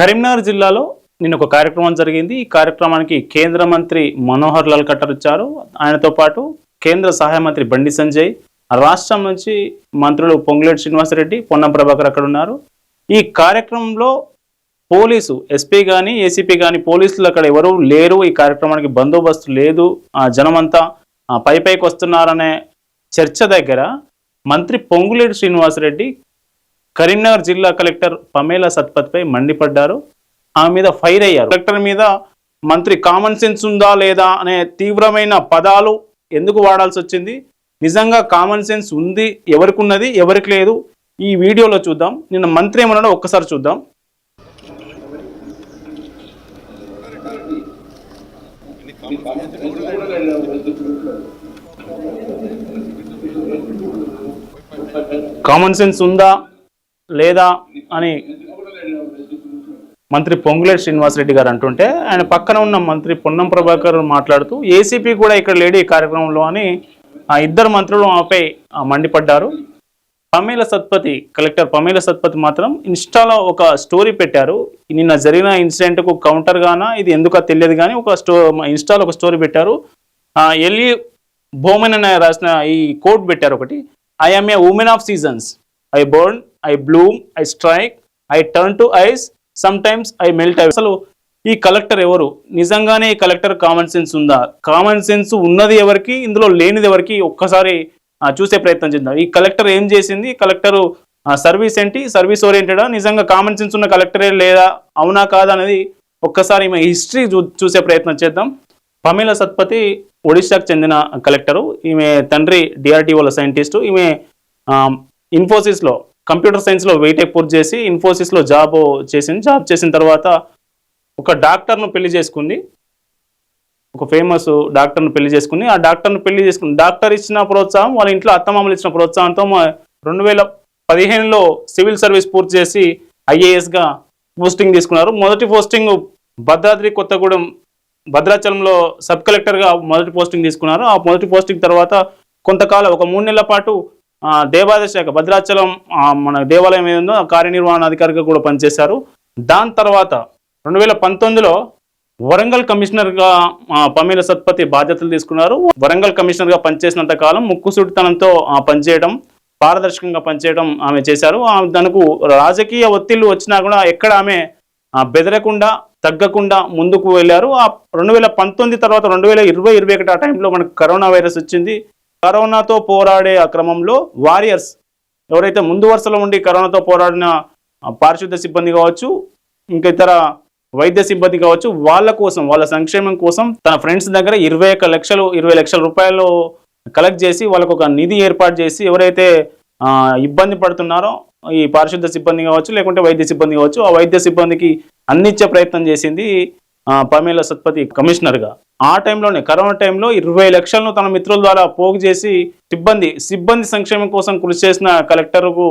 కరీంనగర్ జిల్లాలో నిన్న ఒక కార్యక్రమం జరిగింది. ఈ కార్యక్రమానికి కేంద్ర మంత్రి మనోహర్ లాల్ ఖట్టర్ వచ్చారు. ఆయనతో పాటు కేంద్ర సహాయ మంత్రి బండి సంజయ్, రాష్ట్రం నుంచి మంత్రులు పొంగులేటి శ్రీనివాసరెడ్డి, పొన్నం ప్రభాకర్ అక్కడ ఉన్నారు. ఈ కార్యక్రమంలో పోలీసు ఎస్పీ కానీ ఏసీపీ కానీ పోలీసులు అక్కడ ఎవరు లేరు. ఈ కార్యక్రమానికి బందోబస్తు లేదు. జనమంతా పైకి వస్తున్నారనే చర్చ దగ్గర మంత్రి పొంగులేటి శ్రీనివాసరెడ్డి కరీంనగర్ జిల్లా కలెక్టర్ పమేలా సత్పథ్పై మండిపడ్డారు. ఆమె మీద ఫైర్ అయ్యారు. కలెక్టర్ మీద మంత్రి కామన్ సెన్స్ ఉందా లేదా అనే తీవ్రమైన పదాలు ఎందుకు వాడాల్సి వచ్చింది, నిజంగా కామన్ సెన్స్ ఉంది ఎవరికి ఉన్నది ఎవరికి లేదు, ఈ వీడియోలో చూద్దాం. నిన్న మంత్రి ఏమన్నాడో ఒక్కసారి చూద్దాం. కామన్ సెన్స్ ఉందా లేదా అని మంత్రి పొంగులేటి శ్రీనివాసరెడ్డి గారు అంటుంటే, ఆయన పక్కన ఉన్న మంత్రి పొన్నం ప్రభాకర్ మాట్లాడుతూ ఏసీపీ కూడా ఇక్కడ లేడు ఈ కార్యక్రమంలో అని ఆ ఇద్దరు మంత్రులు ఆపై మండిపడ్డారు. పమేలా సత్పథి, కలెక్టర్ పమేలా సత్పథి మాత్రం ఇన్స్టాలో ఒక స్టోరీ పెట్టారు. నిన్న జరిగిన ఇన్సిడెంట్కు కౌంటర్ గానా ఇది ఎందుకో తెలియదు కానీ ఇన్స్టాలో ఒక స్టోరీ పెట్టారు. ఎల్ఈ బోమెన్ అని రాసిన ఈ కోట్ పెట్టారు ఒకటి, I am a woman of seasons, I burn, I bloom, I strike, I turn to ice, sometimes I melt. అసలు ఈ కలెక్టర్ ఎవరు? నిజంగానే ఈ కలెక్టర్ కామన్ సెన్స్ ఉందా? కామన్ సెన్స్ ఉన్నది ఎవరికి, ఇందులో లేనిది ఎవరికి ఒక్కసారి చూసే ప్రయత్నం చేద్దాం. ఈ కలెక్టర్ ఏం చేసింది? కలెక్టర్ సర్వీస్ ఏంటి? సర్వీస్ ఓరియంటెడా? నిజంగా కామన్ సెన్స్ ఉన్న కలెక్టరే లేదా, అవునా కాదా అనేది ఒక్కసారి ఈమె హిస్టరీ చూసే ప్రయత్నం చేద్దాం. పమేలా సత్పథి ఒడిశాకు చెందిన కలెక్టరు. ఈమె తండ్రి డిఆర్డీఓల సైంటిస్టు. ఈమె ఇన్ఫోసిస్లో కంప్యూటర్ సైన్స్లో బీటెక్ పూర్తి చేసి ఇన్ఫోసిస్లో జాబ్ చేసిన తర్వాత ఒక డాక్టర్ను పెళ్లి చేసుకుంది. ఒక ఫేమస్ డాక్టర్ను పెళ్లి చేసుకుని ఆ డాక్టర్ను పెళ్లి చేసుకుని డాక్టర్ ఇచ్చిన ప్రోత్సాహం, వాళ్ళ ఇంట్లో అత్తమామలు ఇచ్చిన ప్రోత్సాహంతో 2015లో సివిల్ సర్వీస్ పూర్తి చేసి ఐఏఎస్గా పోస్టింగ్ తీసుకున్నారు. మొదటి పోస్టింగ్ భద్రాద్రి కొత్తగూడెం భద్రాచలంలో సబ్ కలెక్టర్గా మొదటి పోస్టింగ్ తీసుకున్నారు. ఆ మొదటి పోస్టింగ్ తర్వాత కొంతకాలం ఒక 3 నెలల పాటు దేవాదాయ శాఖ భద్రాచలం మన దేవాలయం ఏదో కార్యనిర్వహణాధికారిగా కూడా పనిచేశారు. దాని తర్వాత 2019లో వరంగల్ కమిషనర్గా పమేలా సత్పథి బాధ్యతలు తీసుకున్నారు. వరంగల్ కమిషనర్గా పనిచేసినంత కాలం ముక్కుసూటితనంతో పనిచేయడం, పారదర్శకంగా పనిచేయడం ఆమె చేశారు. దానికి రాజకీయ ఒత్తిళ్లు వచ్చినా కూడా ఎక్కడ ఆమె బెదరకుండా తగ్గకుండా ముందుకు వెళ్ళారు. 2019 తర్వాత 2020-21 ఆ టైంలో మనకు కరోనా వైరస్ వచ్చింది. కరోనాతో పోరాడే ఆ క్రమంలో వారియర్స్ ఎవరైతే ముందు వరుసలో ఉండి కరోనాతో పోరాడిన పారిశుద్ధ్య సిబ్బంది కావచ్చు, ఇంకా ఇతర వైద్య సిబ్బంది కావచ్చు, వాళ్ళ కోసం, వాళ్ళ సంక్షేమం కోసం తన ఫ్రెండ్స్ దగ్గర 20 లక్షల రూపాయలు కలెక్ట్ చేసి వాళ్ళకు ఒక నిధి ఏర్పాటు చేసి ఎవరైతే ఇబ్బంది పడుతున్నారో ఈ పారిశుద్ధ్య సిబ్బంది కావచ్చు లేకుంటే వైద్య సిబ్బంది కావచ్చు, ఆ వైద్య సిబ్బందికి అందించే ప్రయత్నం చేసింది పమేలా సత్పథి కమిషనర్గా. ఆ టైంలోనే కరోనా టైంలో 20 లక్షలను తన మిత్రుల ద్వారా పోగు చేసి సిబ్బంది సంక్షేమం కోసం కృషి చేసిన కలెక్టర్కు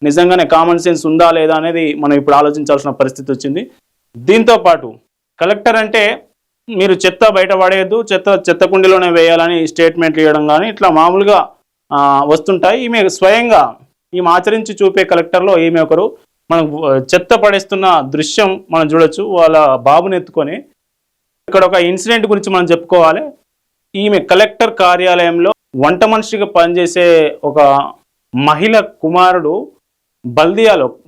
నిజంగానే కామన్ సెన్స్ ఉందా లేదా అనేది మనం ఇప్పుడు ఆలోచించాల్సిన పరిస్థితి వచ్చింది. దీంతో పాటు కలెక్టర్ అంటే మీరు చెత్త బయట పడేయద్దు, చెత్త కుండీలోనే వేయాలని స్టేట్మెంట్లు ఇవ్వడం కానీ ఇట్లా మామూలుగా వస్తుంటాయి. ఈమె స్వయంగా ఈమె ఆచరించి చూపే కలెక్టర్లో ఈమె ఒకరు. మనం చెత్త పడేస్తున్న దృశ్యం మనం చూడొచ్చు. వాళ్ళ బాబుని ఎత్తుకొని ఇక్కడ ఒక ఇన్సిడెంట్ గురించి మనం చెప్పుకోవాలి. ఈమె కలెక్టర్ కార్యాలయంలో వంట మనిషిగా పనిచేసే ఒక మహిళ కుమారుడు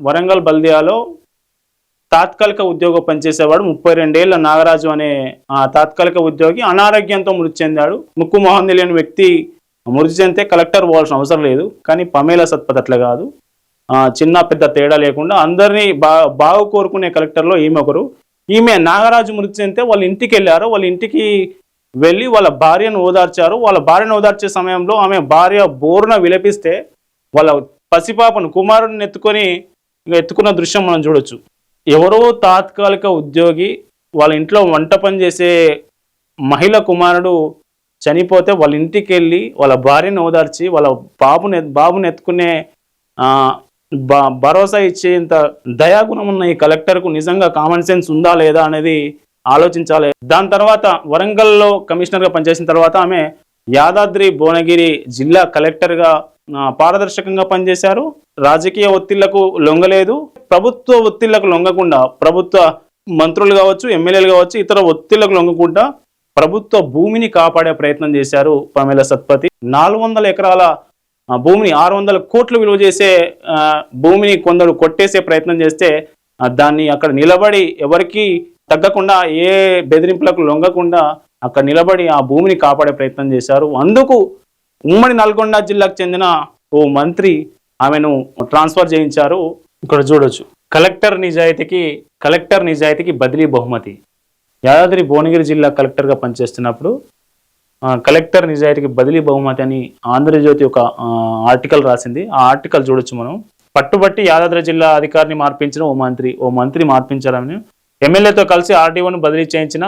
వరంగల్ బల్దియాలో తాత్కాలిక ఉద్యోగం పనిచేసేవాడు. 32 ఏళ్ల నాగరాజు అనే ఆ తాత్కాలిక ఉద్యోగి అనారోగ్యంతో మృతి చెందాడు. ముక్కు మొహం తెలియని వ్యక్తి మృతి చెందితే కలెక్టర్ పోవాల్సిన అవసరం లేదు. కానీ పమేలా సత్పథి అట్లా కాదు. చిన్న పెద్ద తేడా లేకుండా అందరినీ బాగు కోరుకునే కలెక్టర్లో ఈమె ఒకరు. ఈమె నాగరాజు మృతి చెందితే వాళ్ళ ఇంటికి వెళ్ళారు. వాళ్ళ ఇంటికి వెళ్ళి వాళ్ళ భార్యను ఓదార్చారు. వాళ్ళ భార్యను ఓదార్చే సమయంలో ఆమె భార్య బోరున విలపిస్తే వాళ్ళ పసిపాపను కుమారుడిని ఎత్తుకున్న దృశ్యం మనం చూడొచ్చు. ఎవరో తాత్కాలిక ఉద్యోగి వాళ్ళ ఇంట్లో వంట పని చేసే మహిళ కుమారుడు చనిపోతే వాళ్ళ ఇంటికి వెళ్ళి వాళ్ళ భార్యను ఓదార్చి వాళ్ళ బాబుని ఎత్తుకునే భరోసా ఇచ్చేంత దయాగుణం ఉన్న ఈ కలెక్టర్కు నిజంగా కామన్ సెన్స్ ఉందా లేదా అనేది ఆలోచించాలి. దాని తర్వాత వరంగల్లో కమిషనర్గా పనిచేసిన తర్వాత ఆమె యాదాద్రి భువనగిరి జిల్లా కలెక్టర్గా పారదర్శకంగా పనిచేశారు. రాజకీయ ఒత్తిళ్లకు లొంగలేదు. ప్రభుత్వ ఒత్తిళ్లకు లొంగకుండా, ప్రభుత్వ మంత్రులు కావచ్చు, ఎమ్మెల్యేలు కావచ్చు, ఇతర ఒత్తిళ్లకు లొంగకుండా ప్రభుత్వ భూమిని కాపాడే ప్రయత్నం చేశారు పమేలా సత్పతి. 400 ఎకరాల భూమిని, 600 కోట్లు విలువ చేసే భూమిని కొందరు కొట్టేసే ప్రయత్నం చేస్తే దాన్ని అక్కడ నిలబడి ఎవరికి తగ్గకుండా, ఏ బెదిరింపులకు లొంగకుండా అక్కడ నిలబడి ఆ భూమిని కాపాడే ప్రయత్నం చేశారు. అందుకు ఉమ్మడి నల్గొండ జిల్లాకు చెందిన ఓ మంత్రి ఆమెను ట్రాన్స్ఫర్ చేయించారు. ఇక్కడ చూడొచ్చు, కలెక్టర్ నిజాయితీకి బదిలీ బహుమతి. యాదాద్రి భువనగిరి జిల్లా కలెక్టర్గా పనిచేస్తున్నప్పుడు కలెక్టర్ నిజాయితీకి బదిలీ బహుమతి అని ఆంధ్రజ్యోతి ఒక ఆర్టికల్ రాసింది. ఆ ఆర్టికల్ చూడొచ్చు మనం. పట్టుబట్టి యాదాద్రి జిల్లా అధికారిని మార్పించిన ఓ మంత్రి మార్పించారని ఎమ్మెల్యేతో కలిసి ఆర్డీఓను బదిలీ చేయించిన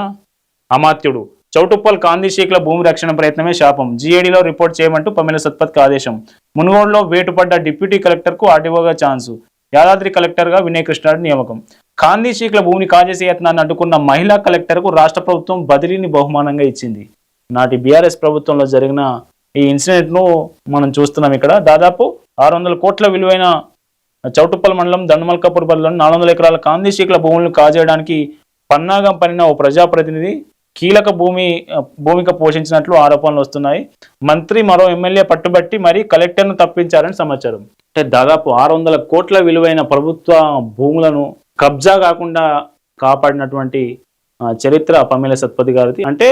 అమాత్యుడు. చౌటుప్పల్ కాందిశీకుల భూమి రక్షణ ప్రయత్నమే శాపం. జీఏడీలో రిపోర్ట్ చేయమంటూ పమేలా సత్పతికి ఆదేశం. మునుగోడులో వేటుపడ్డ డిప్యూటీ కలెక్టర్కు ఆర్డీఓగా ఛాన్సు. యాదాద్రి కలెక్టర్గా వినయ్ కృష్ణారెడ్డి నియామకం. కాందిశీకుల భూమిని కాజేసే యత్నాన్ని అడ్డుకున్న మహిళా కలెక్టర్కు రాష్ట్ర ప్రభుత్వం బదిలీని బహుమానంగా ఇచ్చింది. నాటి బీఆర్ఎస్ ప్రభుత్వంలో జరిగిన ఈ ఇన్సిడెంట్ను మనం చూస్తున్నాం. ఇక్కడ దాదాపు 600 కోట్ల విలువైన చౌటుప్పల్ మండలం దండమల్కాపూర్ పరిధిలోని 400 ఎకరాల కాందిశీకుల భూములను కాజేయడానికి పన్నాగం పనిన ఓ ప్రజాప్రతినిధి కీలక భూమిక పోషించినట్లు ఆరోపణలు వస్తున్నాయి. మంత్రి మరో ఎమ్మెల్యే పట్టుబట్టి మరీ కలెక్టర్ను తప్పించారని సమాచారం. అంటే దాదాపు 600 కోట్ల విలువైన ప్రభుత్వ భూములను కబ్జా కాకుండా కాపాడినటువంటి చరిత్ర పమేలా సత్పతి గారిది. అంటే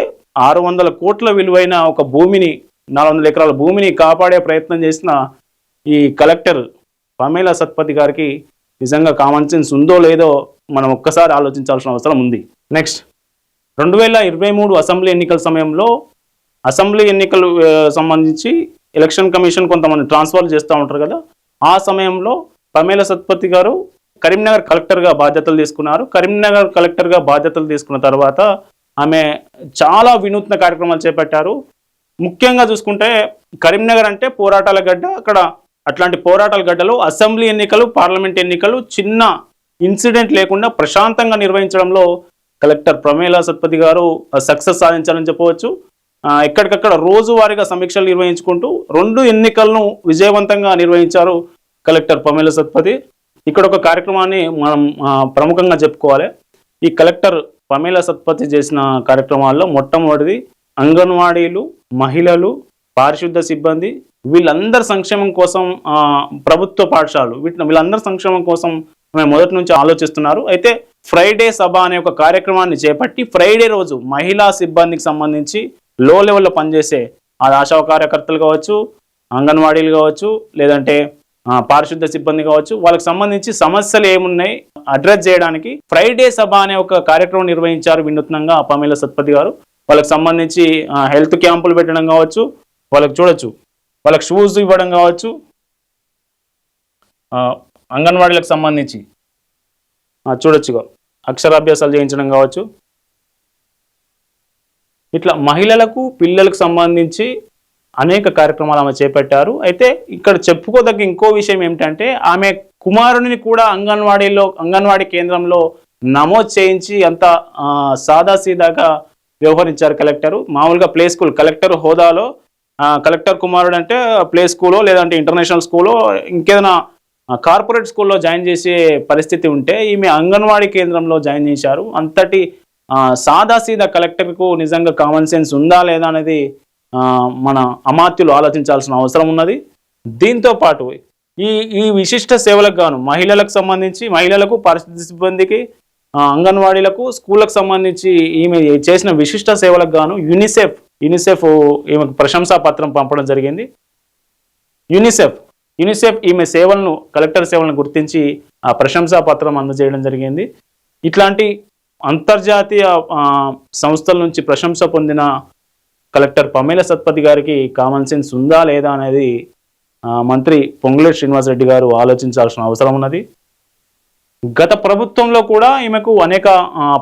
600 కోట్ల విలువైన ఒక భూమిని, 400 ఎకరాల భూమిని కాపాడే ప్రయత్నం చేసిన ఈ కలెక్టర్ పమేలా సత్పతి గారికి నిజంగా కామన్ సెన్స్ ఉందో లేదో మనం ఒక్కసారి ఆలోచించాల్సిన అవసరం ఉంది. నెక్స్ట్, 2023 అసెంబ్లీ ఎన్నికల సమయంలో అసెంబ్లీ ఎన్నికలు సంబంధించి ఎలక్షన్ కమిషన్ కొంతమంది ట్రాన్స్ఫర్ చేస్తూ ఉంటారు కదా. ఆ సమయంలో పమేలా సత్పతి గారు కరీంనగర్ కలెక్టర్గా బాధ్యతలు తీసుకున్నారు. కరీంనగర్ కలెక్టర్గా బాధ్యతలు తీసుకున్న తర్వాత ఆమె చాలా వినూత్న కార్యక్రమాలు చేపట్టారు. ముఖ్యంగా చూసుకుంటే కరీంనగర్ అంటే పోరాటాల గడ్డ. అక్కడ అట్లాంటి పోరాటాల గడ్డలో అసెంబ్లీ ఎన్నికలు, పార్లమెంట్ ఎన్నికలు చిన్న ఇన్సిడెంట్ లేకుండా ప్రశాంతంగా నిర్వహించడంలో కలెక్టర్ పమేలా సత్పతి గారు సక్సెస్ సాధించాలని చెప్పవచ్చు. ఎక్కడికక్కడ రోజువారీగా సమీక్షలు నిర్వహించుకుంటూ 2 ఎన్నికలను విజయవంతంగా నిర్వహించారు కలెక్టర్ పమేలా సత్పతి. ఇక్కడ ఒక కార్యక్రమాన్ని మనం ప్రముఖంగా చెప్పుకోవాలి. ఈ కలెక్టర్ పమేలా సత్పతి చేసిన కార్యక్రమాల్లో మొట్టమొదటిది అంగన్వాడీలు, మహిళలు, పారిశుద్ధ సిబ్బంది, వీళ్ళందరి సంక్షేమం కోసం ప్రభుత్వ పాఠశాలలు, వీళ్ళందరి సంక్షేమం కోసం మేము మొదటి నుంచి ఆలోచిస్తున్నారు. అయితే ఫ్రైడే సభ అనే ఒక కార్యక్రమాన్ని చేపట్టి ఫ్రైడే రోజు మహిళా సిబ్బందికి సంబంధించి లో లెవెల్లో పనిచేసే ఆశా కార్యకర్తలు కావచ్చు, అంగన్వాడీలు కావచ్చు, లేదంటే పారిశుద్ధ సిబ్బంది కావచ్చు, వాళ్ళకి సంబంధించి సమస్యలు ఏమున్నాయి అడ్రస్ చేయడానికి ఫ్రైడే సభ అనే ఒక కార్యక్రమం నిర్వహించారు వినూత్నంగా పమేలా సత్పతి గారు. వాళ్ళకి సంబంధించి హెల్త్ క్యాంపులు పెట్టడం కావచ్చు, వాళ్ళకి చూడొచ్చు, వాళ్ళకి షూస్ ఇవ్వడం కావచ్చు, అంగన్వాడీలకు సంబంధించి చూడొచ్చుగా అక్షరాభ్యాసాలు చేయించడం కావచ్చు. ఇట్లా మహిళలకు, పిల్లలకు సంబంధించి అనేక కార్యక్రమాలు ఆమె చేపట్టారు. అయితే ఇక్కడ చెప్పుకోదగ్గ ఇంకో విషయం ఏమిటంటే ఆమె కుమారుడిని కూడా అంగన్వాడీ కేంద్రంలో నమోదు చేయించి అంత సాదాసీదాగా వ్యవహరించారు కలెక్టరు. మామూలుగా ప్లే స్కూల్ కలెక్టర్ హోదాలో కలెక్టర్ కుమారుడు అంటే ప్లే స్కూలో లేదంటే ఇంటర్నేషనల్ స్కూలో ఇంకేదైనా కార్పొరేట్ స్కూల్లో జాయిన్ చేసే పరిస్థితి ఉంటే ఈమె అంగన్వాడీ కేంద్రంలో జాయిన్ చేశారు. అంతటి సాదాసీదా కలెక్టర్కు నిజంగా కామన్ సెన్స్ ఉందా లేదా అనేది మన అమాత్యులు ఆలోచించాల్సిన అవసరం ఉన్నది. దీంతో పాటు ఈ విశిష్ట సేవలకు గాను మహిళలకు సంబంధించి, మహిళలకు, పారిశుద్ధ్య సిబ్బందికి, అంగన్వాడీలకు, స్కూళ్ళకు సంబంధించి ఈమె చేసిన విశిష్ట సేవలకు గాను యూనిసెఫ్ ఈమెకు ప్రశంసా పత్రం పంపడం జరిగింది. యూనిసెఫ్ ఈమె సేవలను, కలెక్టర్ సేవలను గుర్తించి ఆ ప్రశంసా పత్రం అందజేయడం జరిగింది. ఇట్లాంటి అంతర్జాతీయ సంస్థల నుంచి ప్రశంస పొందిన కలెక్టర్ పమేలా సత్పతి గారికి కామన్ సెన్స్ ఉందా లేదా అనేది మంత్రి పొంగులేటి శ్రీనివాసరెడ్డి గారు ఆలోచించాల్సిన అవసరం ఉన్నది. గత ప్రభుత్వంలో కూడా ఈమెకు అనేక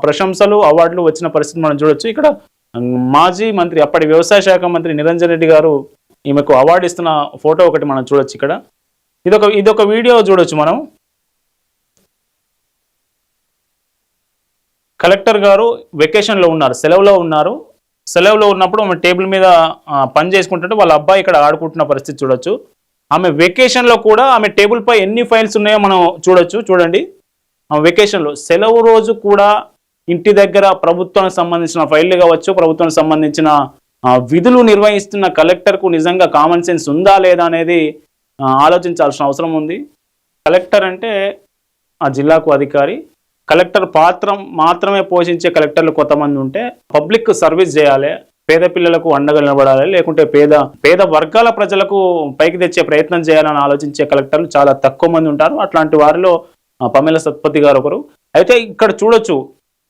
ప్రశంసలు, అవార్డులు వచ్చిన పరిస్థితి మనం చూడొచ్చు. ఇక్కడ మాజీ మంత్రి, అప్పటి వ్యవసాయ శాఖ మంత్రి నిరంజన్ రెడ్డి గారు ఈమెకు అవార్డు ఇస్తున్న ఫోటో ఒకటి మనం చూడొచ్చు. ఇక్కడ ఇదొక వీడియో చూడొచ్చు మనం. కలెక్టర్ గారు వెకేషన్లో ఉన్నారు, సెలవులో ఉన్నప్పుడు టేబుల్ మీద పని చేసుకుంటుంటే వాళ్ళ అబ్బాయి ఇక్కడ ఆడుకుంటున్న పరిస్థితి చూడొచ్చు. ఆమె వెకేషన్లో కూడా ఆమె టేబుల్ పై ఎన్ని ఫైల్స్ ఉన్నాయో మనం చూడొచ్చు. చూడండి, ఆమె వెకేషన్లో సెలవు రోజు కూడా ఇంటి దగ్గర ప్రభుత్వానికి సంబంధించిన ఫైళ్లు కావచ్చు, ప్రభుత్వానికి సంబంధించిన విధులు నిర్వహిస్తున్న కలెక్టర్కు నిజంగా కామన్ సెన్స్ ఉందా లేదా అనేది ఆలోచించాల్సిన అవసరం ఉంది. కలెక్టర్ అంటే ఆ జిల్లాకు అధికారి. కలెక్టర్ పాత్ర మాత్రమే పోషించే కలెక్టర్లు కొంతమంది ఉంటే పబ్లిక్ సర్వీస్ చేయాలి, పేద పిల్లలకు అండగా నిలబడాలి, లేకుంటే పేద వర్గాల ప్రజలకు పైకి తెచ్చే ప్రయత్నం చేయాలని ఆలోచించే కలెక్టర్లు చాలా తక్కువ మంది ఉంటారు. అట్లాంటి వారిలో పమేల సత్పతి గారు ఒకరు. అయితే ఇక్కడ చూడొచ్చు,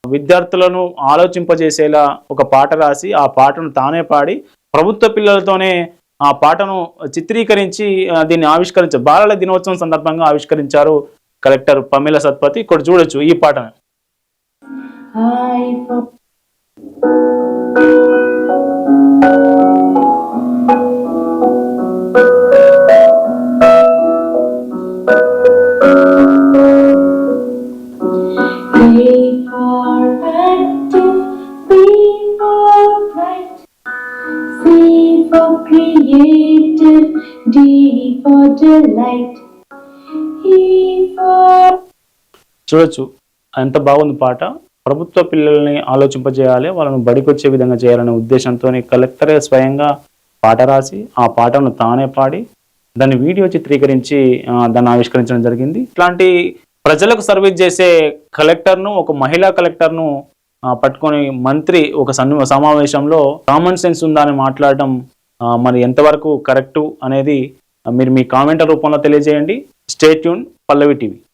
విద్యార్థులను ఆలోచింపజేసేలా ఒక పాట రాసి ఆ పాటను తానే పాడి ప్రభుత్వ పిల్లలతోనే ఆ పాటను చిత్రీకరించి దీన్ని ఆవిష్కరించారు. బాలల దినోత్సవం సందర్భంగా ఆవిష్కరించారు కలెక్టర్ పమేల సత్పతి. ఇక్కడ చూడొచ్చు ఈ పాటను. చూడొచ్చు ఎంత బాగుంది పాట. ప్రభుత్వ పిల్లల్ని ఆలోచింపజేయాలి, వాళ్ళను బడికొచ్చే విధంగా చేయాలనే ఉద్దేశంతో కలెక్టరే స్వయంగా పాట రాసి ఆ పాటను తానే పాడి దాన్ని వీడియో చిత్రీకరించి దాన్ని ఆవిష్కరించడం జరిగింది. ఇట్లాంటి ప్రజలకు సర్వీస్ చేసే కలెక్టర్ను, ఒక మహిళా కలెక్టర్ను పట్టుకొని మంత్రి ఒక సమావేశంలో కామన్ సెన్స్ ఉందా అని మాట్లాడడం మరి ఎంతవరకు కరెక్టు అనేది మీరు మీ కామెంట్ రూపంలో తెలియజేయండి. స్టే ట్యూన్ పల్లవి టీవీ.